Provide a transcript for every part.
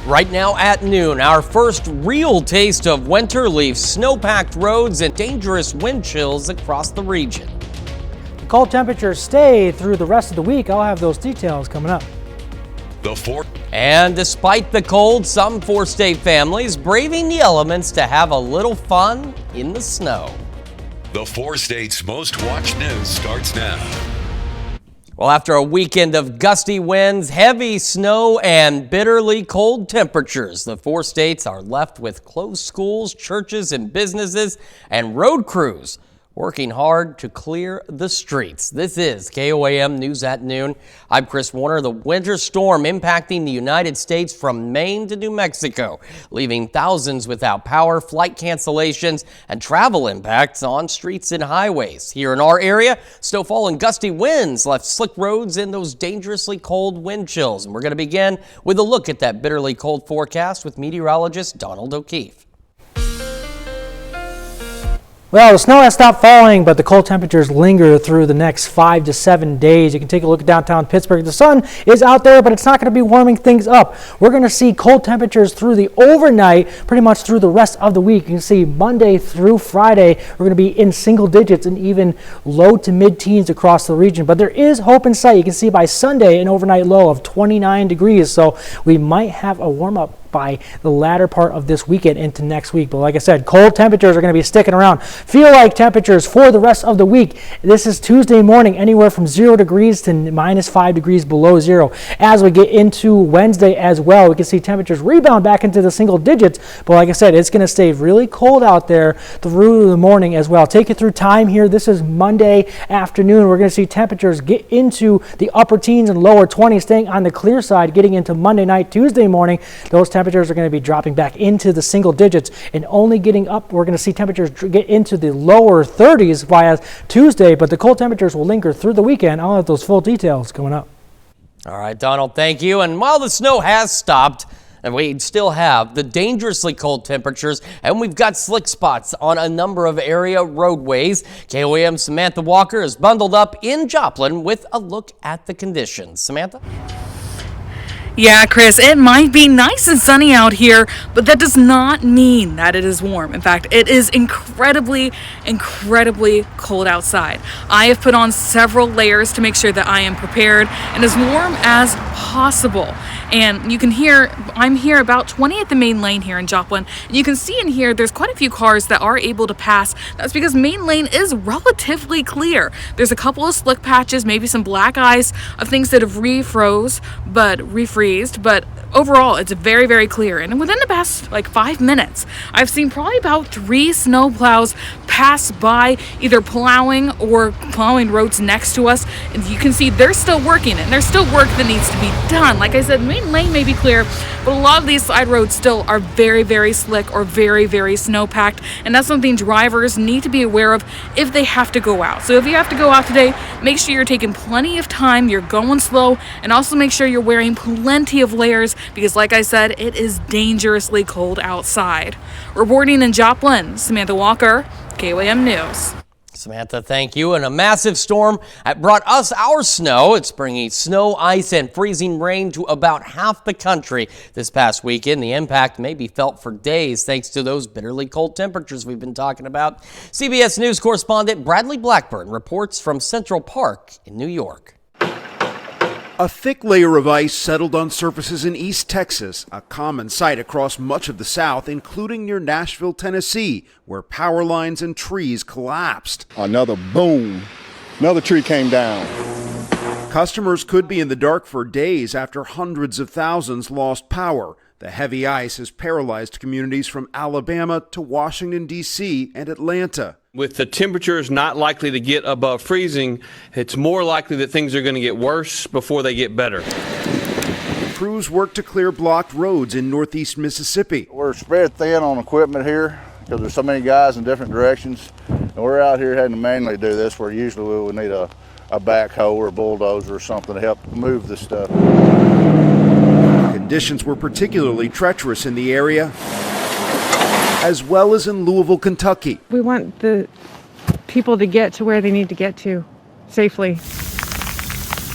Right now at noon, our first real taste of winter leaves snow-packed roads and dangerous wind chills across the region. The cold temperatures stay through the rest of the week. I'll have those details coming up. And despite the cold, some four-state families braving the elements to have a little fun in the snow. The four states' most watched news starts now. Well, after a weekend of gusty winds, heavy snow, and bitterly cold temperatures, the four states are left with closed schools, churches, and businesses, and road crews working hard to clear the streets. This is KOAM News at Noon. I'm Chris Warner. The winter storm impacting the United States from Maine to New Mexico, leaving thousands without power, flight cancellations, and travel impacts on streets and highways. Here in our area, snowfall and gusty winds left slick roads and those dangerously cold wind chills. And we're going to begin with a look at that bitterly cold forecast with meteorologist Donald O'Keefe. Well, the snow has stopped falling, but the cold temperatures linger through the next 5 to 7 days. You can take a look at downtown Pittsburgh. The sun is out there, but it's not going to be warming things up. We're going to see cold temperatures through the overnight, pretty much through the rest of the week. You can see Monday through Friday, we're going to be in single digits and even low to mid-teens across the region. But there is hope in sight. You can see by Sunday an overnight low of 29 degrees, so we might have a warm-up by the latter part of this weekend into next week. But like I said, cold temperatures are going to be sticking around. Feel like temperatures for the rest of the week. This is Tuesday morning, anywhere from 0 degrees to minus 5 degrees below zero. As we get into Wednesday as well, we can see temperatures rebound back into the single digits. But like I said, it's going to stay really cold out there through the morning as well. Take it through time here. This is Monday afternoon. We're going to see temperatures get into the upper teens and lower 20s, staying on the clear side, getting into Monday night, Tuesday morning. Those temperatures are going to be dropping back into the single digits and only getting up. We're going to see temperatures get into the lower 30s via Tuesday, but the cold temperatures will linger through the weekend. I'll have those full details coming up. All right, Donald, thank you. And while the snow has stopped, and we still have the dangerously cold temperatures, and we've got slick spots on a number of area roadways, KOAM's Samantha Walker is bundled up in Joplin with a look at the conditions. Samantha? Yeah, Chris, it might be nice and sunny out here, but that does not mean that it is warm. In fact, it is incredibly cold outside. I have put on several layers to make sure that I am prepared and as warm as possible. And you can hear, I'm here about 20 at the main lane here in Joplin. And you can see in here, there's quite a few cars that are able to pass. That's because main lane is relatively clear. There's a couple of slick patches, maybe some black ice of things that have refreezed, but overall it's very clear. And within the past 5 minutes, I've seen probably about 3 snow plows pass by, either plowing or plowing roads next to us. And you can see they're still working, and there's still work that needs to be done. Like I said, main lane may be clear, but a lot of these side roads still are very slick or very snow packed, and that's something drivers need to be aware of if they have to go out. So if you have to go out today, make sure you're taking plenty of time, you're going slow, and also make sure you're wearing plenty of layers, because like I said, it is dangerously cold outside. Reporting in Joplin, Samantha Walker, KOAM News. Samantha, thank you. And a massive storm brought us our snow. It's bringing snow, ice, and freezing rain to about half the country this past weekend. The impact may be felt for days thanks to those bitterly cold temperatures we've been talking about. CBS News correspondent Bradley Blackburn reports from Central Park in New York. A thick layer of ice settled on surfaces in East Texas, a common sight across much of the South, including near Nashville, Tennessee, where power lines and trees collapsed. Another boom. Another tree came down. Customers could be in the dark for days after hundreds of thousands lost power. The heavy ice has paralyzed communities from Alabama to Washington, D.C. and Atlanta. With the temperatures not likely to get above freezing, it's more likely that things are going to get worse before they get better. Crews work to clear blocked roads in northeast Mississippi. We're spread thin on equipment here because there's so many guys in different directions. And we're out here having to manually do this, where usually we would need a backhoe or a bulldozer or something to help move this stuff. Conditions were particularly treacherous in the area, as well as in Louisville, Kentucky. We want the people to get to where they need to get to safely.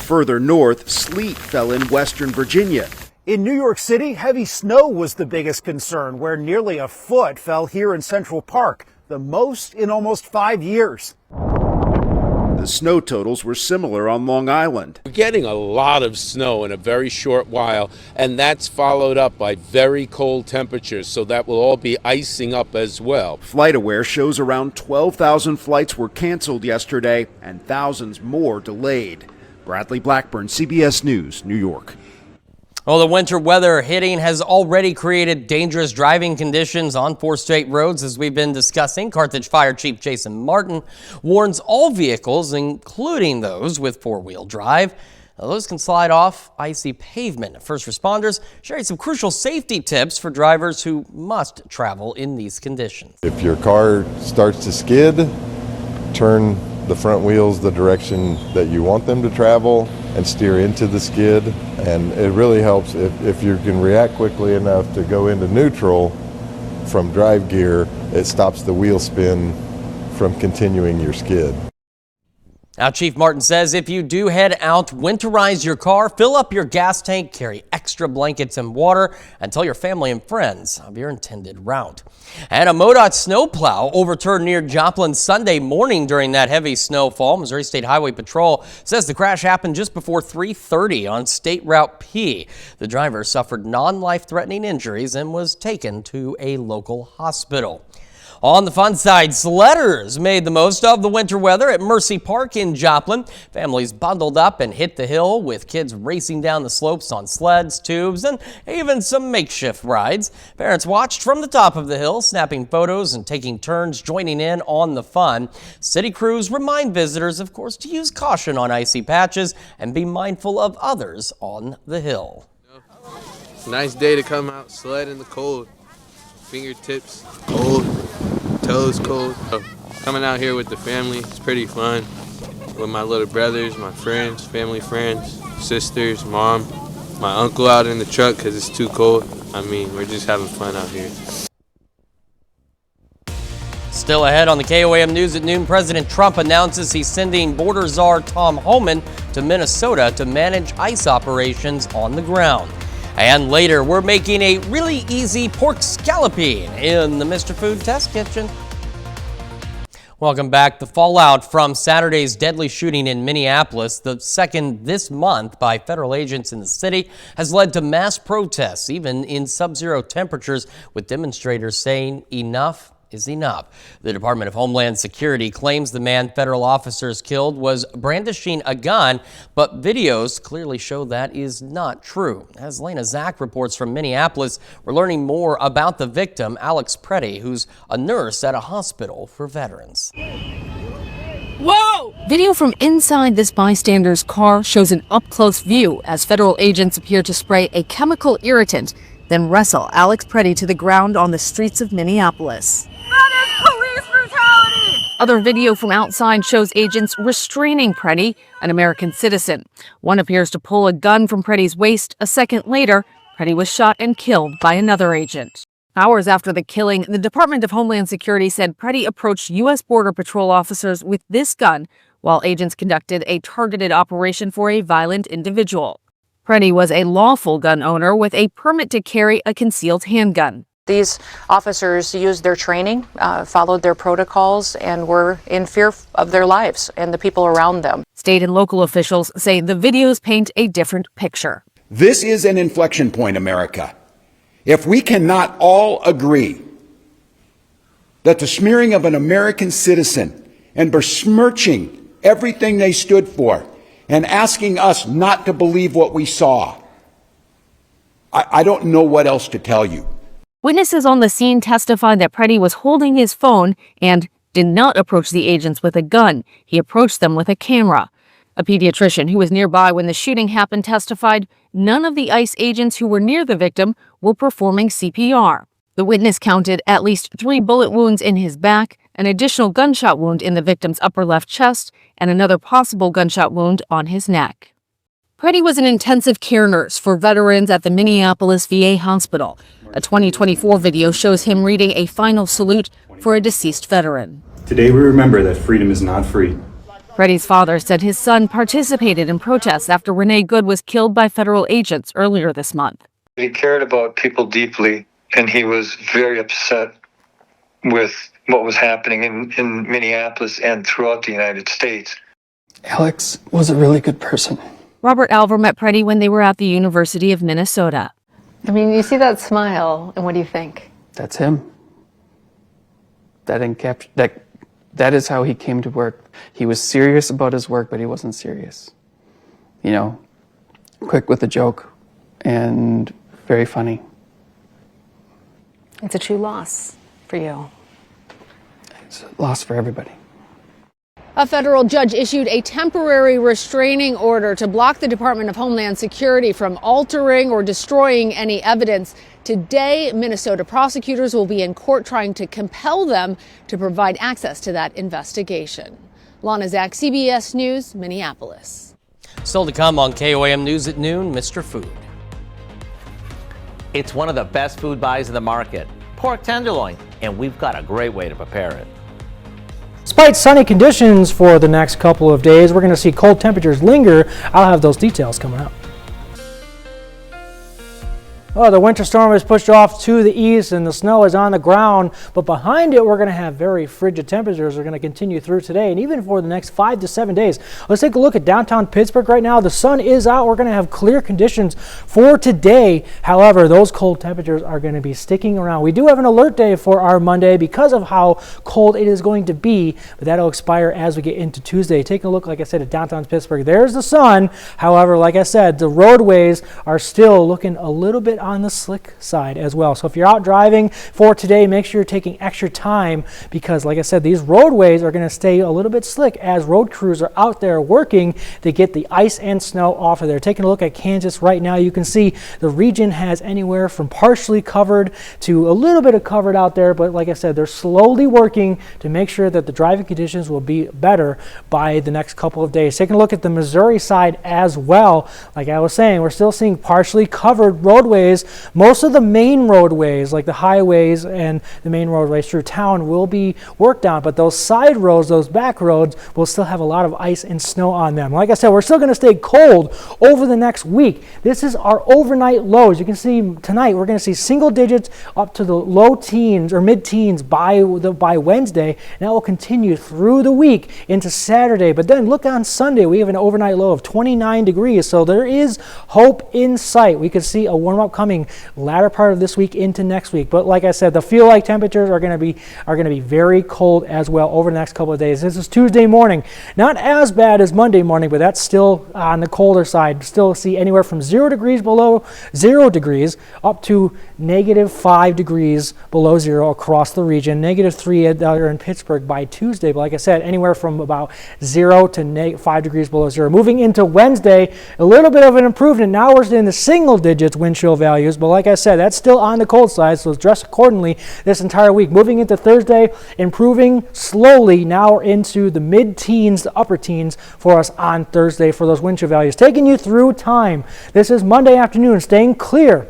Further north, sleet fell in western Virginia. In New York City, heavy snow was the biggest concern, where nearly a foot fell here in Central Park, the most in almost 5 years. The snow totals were similar on Long Island. We're getting a lot of snow in a very short while, and that's followed up by very cold temperatures, so that will all be icing up as well. FlightAware shows around 12,000 flights were canceled yesterday and thousands more delayed. Bradley Blackburn, CBS News, New York. Well, the winter weather hitting has already created dangerous driving conditions on 4 state roads, as we've been discussing. Carthage Fire Chief Jason Martin warns all vehicles, including those with four-wheel drive, those can slide off icy pavement. First responders sharing some crucial safety tips for drivers who must travel in these conditions. If your car starts to skid, turn the front wheels the direction that you want them to travel and steer into the skid. And it really helps if you can react quickly enough to go into neutral from drive gear. It stops the wheel spin from continuing your skid. Now, Chief Martin says if you do head out, winterize your car, fill up your gas tank, carry extra blankets and water, and tell your family and friends of your intended route. And a MoDOT snowplow overturned near Joplin Sunday morning during that heavy snowfall. Missouri State Highway Patrol says the crash happened just before 3:30 on State Route P. The driver suffered non-life-threatening injuries and was taken to a local hospital. On the fun side, sledders made the most of the winter weather at Mercy Park in Joplin. Families bundled up and hit the hill with kids racing down the slopes on sleds, tubes, and even some makeshift rides. Parents watched from the top of the hill, snapping photos and taking turns joining in on the fun. City crews remind visitors, of course, to use caution on icy patches and be mindful of others on the hill. It's a nice day to come out, sled in the cold. Fingertips cold, toes cold. So coming out here with the family, it's pretty fun. With my little brothers, my friends, family friends, sisters, mom, my uncle out in the truck because it's too cold. I mean, we're just having fun out here. Still ahead on the KOAM News at noon, President Trump announces he's sending border czar Tom Homan to Minnesota to manage ICE operations on the ground. And later, we're making a really easy pork scallopine in the Mr. Food Test Kitchen. Welcome back. The fallout from Saturday's deadly shooting in Minneapolis, the second this month by federal agents in the city, has led to mass protests, even in sub-zero temperatures, with demonstrators saying enough is enough. The Department of Homeland Security claims the man federal officers killed was brandishing a gun, but videos clearly show that is not true. As Lena Zach reports from Minneapolis, we're learning more about the victim, Alex Preddy, who's a nurse at a hospital for veterans. Whoa! Video from inside this bystander's car shows an up-close view as federal agents appear to spray a chemical irritant, then wrestle Alex Preddy to the ground on the streets of Minneapolis. That is police brutality! Other video from outside shows agents restraining Preddy, an American citizen. One appears to pull a gun from Preddy's waist. A second later, Preddy was shot and killed by another agent. Hours after the killing, the Department of Homeland Security said Preddy approached U.S. Border Patrol officers with this gun while agents conducted a targeted operation for a violent individual. Preddy was a lawful gun owner with a permit to carry a concealed handgun. These officers used their training, followed their protocols, and were in fear of their lives and the people around them. State and local officials say the videos paint a different picture. This is an inflection point, America. If we cannot all agree that the smearing of an American citizen and besmirching everything they stood for and asking us not to believe what we saw, I don't know what else to tell you. Witnesses on the scene testified that Preddy was holding his phone and did not approach the agents with a gun. He approached them with a camera. A pediatrician who was nearby when the shooting happened testified none of the ICE agents who were near the victim were performing CPR. The witness counted at least 3 bullet wounds in his back, an additional gunshot wound in the victim's upper left chest, and another possible gunshot wound on his neck. Preddy was an intensive care nurse for veterans at the Minneapolis VA hospital. A 2024 video shows him reading a final salute for a deceased veteran. Today we remember that freedom is not free. Preddy's father said his son participated in protests after Renee Good was killed by federal agents earlier this month. He cared about people deeply, and he was very upset with what was happening in Minneapolis and throughout the United States. Alex was a really good person. Robert Alver met Preddy when they were at the University of Minnesota. I mean, you see that smile, and what do you think? That's him. That is how he came to work. He was serious about his work, but he wasn't serious. You know, quick with a joke and very funny. It's a true loss for you. It's a loss for everybody. A federal judge issued a temporary restraining order to block the Department of Homeland Security from altering or destroying any evidence. Today, Minnesota prosecutors will be in court trying to compel them to provide access to that investigation. Lana Zach, CBS News, Minneapolis. Still to come on KOAM News at noon, Mr. Food. It's one of the best food buys in the market, pork tenderloin, and we've got a great way to prepare it. Despite sunny conditions for the next couple of days, we're going to see cold temperatures linger. I'll have those details coming up. Oh, the winter storm is pushed off to the east and the snow is on the ground, but behind it we're going to have very frigid temperatures. They're going to continue through today and even for the next 5 to 7 days. Let's take a look at downtown Pittsburgh right now. The sun is out. We're going to have clear conditions for today. However, those cold temperatures are going to be sticking around. We do have an alert day for our Monday because of how cold it is going to be, but that'll expire as we get into Tuesday. Taking a look, like I said, at downtown Pittsburgh, there's the sun. However, like I said, the roadways are still looking a little bit on the slick side as well. So if you're out driving for today, make sure you're taking extra time because, like I said, these roadways are going to stay a little bit slick as road crews are out there working to get the ice and snow off of there. Taking a look at Kansas right now, you can see the region has anywhere from partially covered to a little bit of covered out there, but like I said, they're slowly working to make sure that the driving conditions will be better by the next couple of days. Taking a look at the Missouri side as well, like I was saying, we're still seeing partially covered roadways. Most of the main roadways, like the highways and the main roadways through town, will be worked on, but those side roads, those back roads, will still have a lot of ice and snow on them. Like I said, we're still going to stay cold over the next week. This is our overnight lows. You can see tonight we're going to see single digits up to the low teens or mid-teens by Wednesday, and that will continue through the week into Saturday. But then look on Sunday, we have an overnight low of 29 degrees, so there is hope in sight. We could see a warm-up coming latter part of this week into next week. But like I said, the feel-like temperatures are going to be very cold as well over the next couple of days. This is Tuesday morning. Not as bad as Monday morning, but that's still on the colder side. Still see anywhere from 0 degrees below 0 degrees up to -5 degrees below zero across the region. -3 there in Pittsburgh by Tuesday. But like I said, anywhere from about 0 to 5 degrees below zero. Moving into Wednesday, a little bit of an improvement. Now we're in the single digits wind chill values. But like I said, that's still on the cold side, so dress accordingly this entire week. Moving into Thursday, improving slowly. Now we're into the mid-teens to upper teens for us on Thursday for those wind chill values. Taking you through time. This is Monday afternoon, staying clear.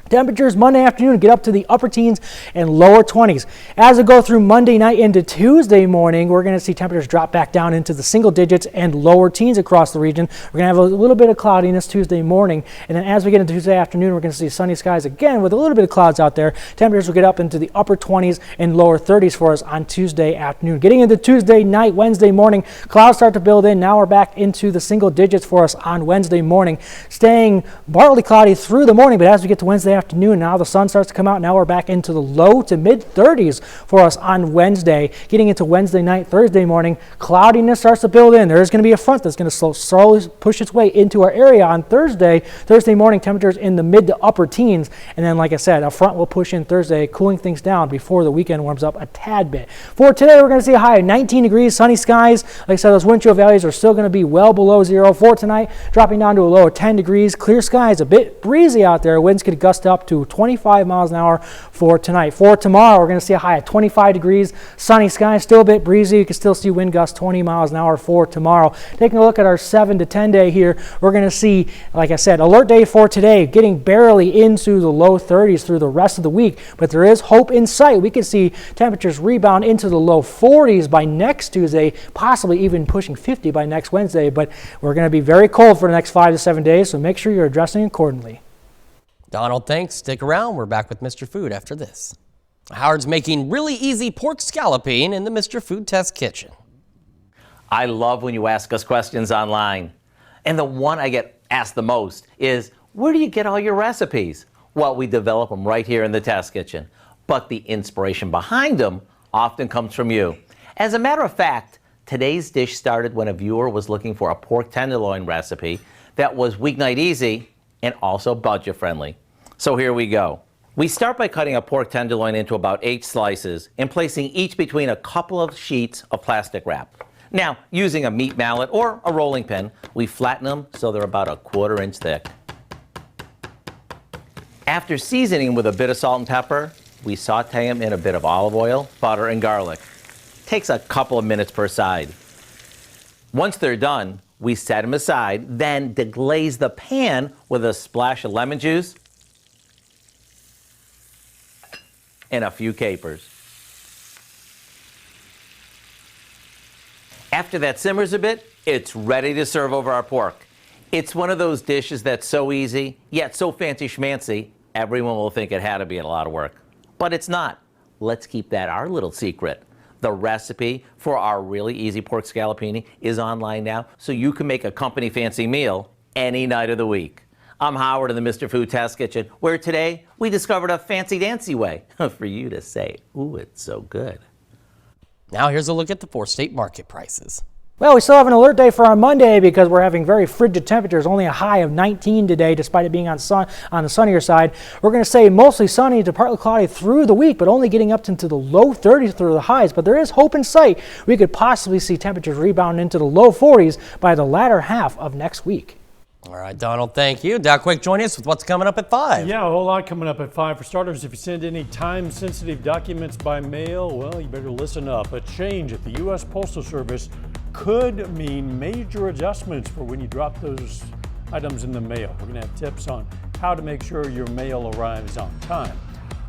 Temperatures Monday afternoon get up to the upper teens and lower 20s. As we go through Monday night into Tuesday morning, we're going to see temperatures drop back down into the single digits and lower teens across the region. We're going to have a little bit of cloudiness Tuesday morning, and then as we get into Tuesday afternoon, we're going to see sunny skies again with a little bit of clouds out there. Temperatures will get up into the upper 20s and lower 30s for us on Tuesday afternoon. Getting into Tuesday night, Wednesday morning, clouds start to build in. Now we're back into the single digits for us on Wednesday morning, staying partly cloudy through the morning, but as we get to Wednesday afternoon, now the sun starts to come out. Now we're back into the low to mid 30s for us on Wednesday. Getting into Wednesday night, Thursday morning, cloudiness starts to build in. There is going to be a front that's going to slowly push its way into our area on Thursday. Thursday morning, temperatures in the mid to upper teens. And then, like I said, a front will push in Thursday, cooling things down before the weekend warms up a tad bit. For today, we're going to see a high of 19 degrees, sunny skies. Like I said, those wind chill values are still going to be well below zero. For tonight, dropping down to a low of 10 degrees, clear skies, a bit breezy out there. Winds could gust up to 25 miles an hour for tonight. For tomorrow, we're going to see a high of 25 degrees, sunny skies, still a bit breezy. You can still see wind gusts 20 miles an hour for tomorrow. Taking a look at our 7 to 10 day here, we're going to see, like I said, alert day for today, getting barely into the low 30s through the rest of the week, but there is hope in sight. We can see temperatures rebound into the low 40s by next Tuesday, possibly even pushing 50 by next Wednesday, but we're going to be very cold for the next 5 to 7 days, so make sure you're dressing accordingly. Donald, thanks. Stick around. We're back with Mr. Food after this. Howard's making really easy pork scalloping in the Mr. Food Test kitchen. I love when you ask us questions online. And the one I get asked the most is, where do you get all your recipes? Well, we develop them right here in the test kitchen. But the inspiration behind them often comes from you. As a matter of fact, today's dish started when a viewer was looking for a pork tenderloin recipe that was weeknight easy and also budget friendly. So here we go. We start by cutting a pork tenderloin into about 8 slices and placing each between a couple of sheets of plastic wrap. Now, using a meat mallet or a rolling pin, we flatten them so they're about a 1/4 inch thick. After seasoning with a bit of salt and pepper, we saute them in a bit of olive oil, butter, and garlic. Takes a couple of minutes per side. Once they're done, we set them aside, then deglaze the pan with a splash of lemon juice and a few capers. After that simmers a bit, it's ready to serve over our pork. It's one of those dishes that's so easy, yet so fancy schmancy, everyone will think it had to be a lot of work. But it's not. Let's keep that our little secret. The recipe for our really easy pork scallopini is online now, so you can make a company fancy meal any night of the week. I'm Howard in the Mr. Food Test Kitchen, where today we discovered a fancy dancy way for you to say, ooh, it's so good. Now here's a look at the 4-state market prices. Well, we still have an alert day for our Monday because we're having very frigid temperatures, only a high of 19 today, despite it being on the sunnier side. We're going to say mostly sunny to partly cloudy through the week, but only getting up into the low 30s through the highs. But there is hope in sight. We could possibly see temperatures rebound into the low 40s by the latter half of next week. All right, Donald, thank you. Dow Quick, join us with what's coming up at 5. Yeah, a whole lot coming up at 5. For starters, if you send any time-sensitive documents by mail, well, you better listen up. A change at the U.S. Postal Service could mean major adjustments for when you drop those items in the mail. We're going to have tips on how to make sure your mail arrives on time.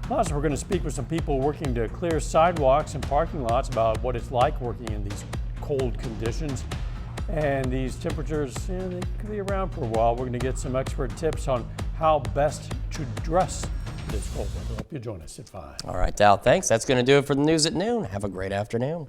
Plus, we're going to speak with some people working to clear sidewalks and parking lots about what it's like working in these cold conditions. And these temperatures, they could be around for a while. We're going to get some expert tips on how best to dress this cold weather. Hope you join us at 5. All right, Dow, thanks. That's going to do it for the news at noon. Have a great afternoon.